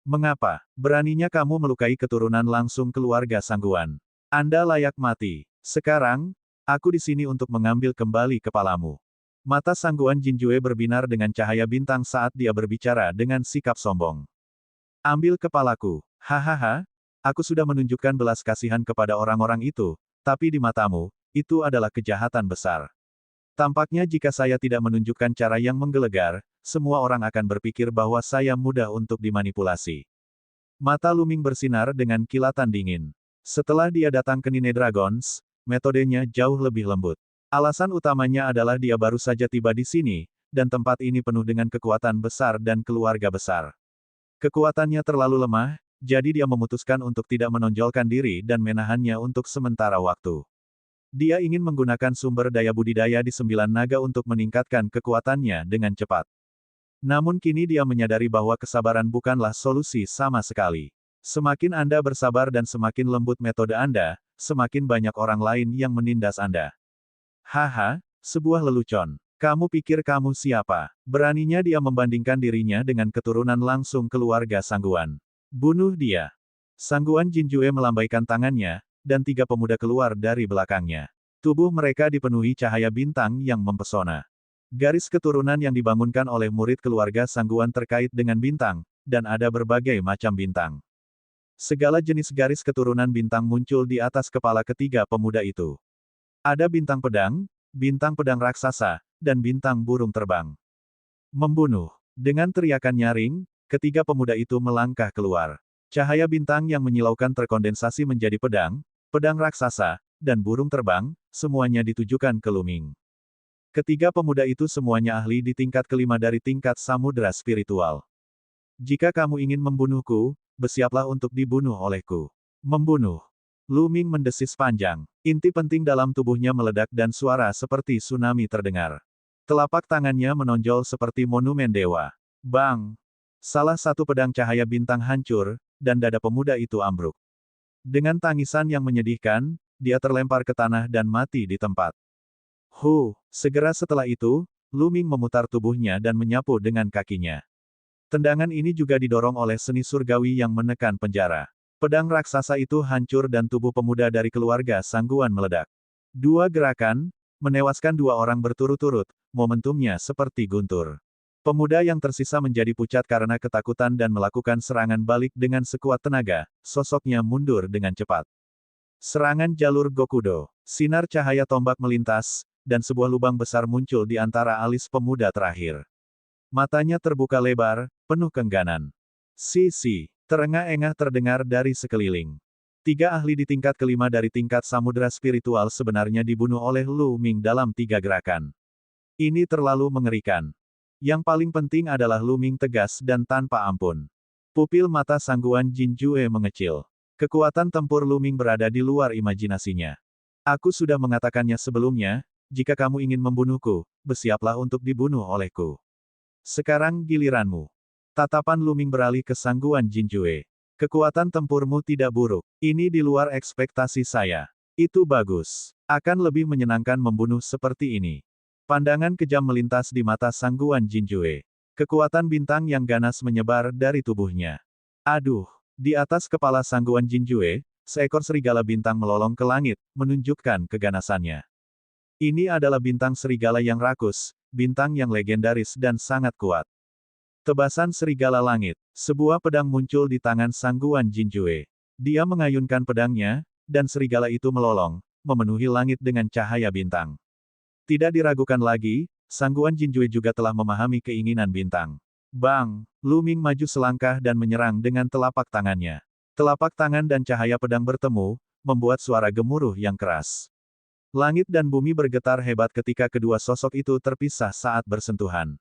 Mengapa? Beraninya kamu melukai keturunan langsung keluarga Sangguan? Anda layak mati. Sekarang, Aku di sini untuk mengambil kembali kepalamu. Mata Sangguan Jinjue berbinar dengan cahaya bintang saat dia berbicara dengan sikap sombong. Ambil kepalaku. Hahaha. Aku sudah menunjukkan belas kasihan kepada orang-orang itu, tapi di matamu, itu adalah kejahatan besar. Tampaknya jika saya tidak menunjukkan cara yang menggelegar, semua orang akan berpikir bahwa saya mudah untuk dimanipulasi. Mata Luming bersinar dengan kilatan dingin. Setelah dia datang ke Nine Dragons, metodenya jauh lebih lembut. Alasan utamanya adalah dia baru saja tiba di sini, dan tempat ini penuh dengan kekuatan besar dan keluarga besar. Kekuatannya terlalu lemah, jadi dia memutuskan untuk tidak menonjolkan diri dan menahannya untuk sementara waktu. Dia ingin menggunakan sumber daya budidaya di Sembilan Naga untuk meningkatkan kekuatannya dengan cepat. Namun kini dia menyadari bahwa kesabaran bukanlah solusi sama sekali. Semakin Anda bersabar dan semakin lembut metode Anda, semakin banyak orang lain yang menindas Anda. Haha, sebuah lelucon. Kamu pikir kamu siapa? Beraninya dia membandingkan dirinya dengan keturunan langsung keluarga Sangguan. Bunuh dia. Sangguan Jinjue melambaikan tangannya, dan tiga pemuda keluar dari belakangnya. Tubuh mereka dipenuhi cahaya bintang yang mempesona. Garis keturunan yang dibangunkan oleh murid keluarga Sangguan terkait dengan bintang, dan ada berbagai macam bintang. Segala jenis garis keturunan bintang muncul di atas kepala ketiga pemuda itu. Ada bintang pedang raksasa, dan bintang burung terbang. Membunuh. Dengan teriakan nyaring, ketiga pemuda itu melangkah keluar. Cahaya bintang yang menyilaukan terkondensasi menjadi pedang raksasa, dan burung terbang, semuanya ditujukan ke Luming. Ketiga pemuda itu semuanya ahli di tingkat kelima dari tingkat samudera spiritual. Jika kamu ingin membunuhku, bersiaplah untuk dibunuh olehku. Membunuh. Luming mendesis panjang. Inti penting dalam tubuhnya meledak dan suara seperti tsunami terdengar. Telapak tangannya menonjol seperti monumen dewa. Bang! Salah satu pedang cahaya bintang hancur, dan dada pemuda itu ambruk. Dengan tangisan yang menyedihkan, dia terlempar ke tanah dan mati di tempat. Segera setelah itu, Luming memutar tubuhnya dan menyapu dengan kakinya. Tendangan ini juga didorong oleh seni surgawi yang menekan penjara. Pedang raksasa itu hancur dan tubuh pemuda dari keluarga Sangguan meledak. Dua gerakan, menewaskan dua orang berturut-turut, momentumnya seperti guntur. Pemuda yang tersisa menjadi pucat karena ketakutan dan melakukan serangan balik dengan sekuat tenaga, sosoknya mundur dengan cepat. Serangan jalur Gokudo. Sinar cahaya tombak melintas, dan sebuah lubang besar muncul di antara alis pemuda terakhir. Matanya terbuka lebar, penuh keengganan. Terengah-engah terdengar dari sekeliling. Tiga ahli di tingkat kelima dari tingkat samudera spiritual sebenarnya dibunuh oleh Luming dalam tiga gerakan. Ini terlalu mengerikan. Yang paling penting adalah Luming tegas dan tanpa ampun. Pupil mata Sangguan Jinjue mengecil. Kekuatan tempur Luming berada di luar imajinasinya. Aku sudah mengatakannya sebelumnya, jika kamu ingin membunuhku, bersiaplah untuk dibunuh olehku. Sekarang giliranmu. Tatapan Luming beralih ke Sangguan Jinjue. Kekuatan tempurmu tidak buruk. Ini di luar ekspektasi saya. Itu bagus. Akan lebih menyenangkan membunuh seperti ini. Pandangan kejam melintas di mata Sangguan Jinjue. Kekuatan bintang yang ganas menyebar dari tubuhnya. Aduh! Di atas kepala Sangguan Jinjue, seekor serigala bintang melolong ke langit, menunjukkan keganasannya. Ini adalah bintang serigala yang rakus, bintang yang legendaris dan sangat kuat. Tebasan serigala langit. Sebuah pedang muncul di tangan Sangguan Jinjue. Dia mengayunkan pedangnya, dan serigala itu melolong, memenuhi langit dengan cahaya bintang. Tidak diragukan lagi, Sangguan Jinjue juga telah memahami keinginan bintang. Bang! Luming maju selangkah dan menyerang dengan telapak tangannya. Telapak tangan dan cahaya pedang bertemu, membuat suara gemuruh yang keras. Langit dan bumi bergetar hebat ketika kedua sosok itu terpisah saat bersentuhan.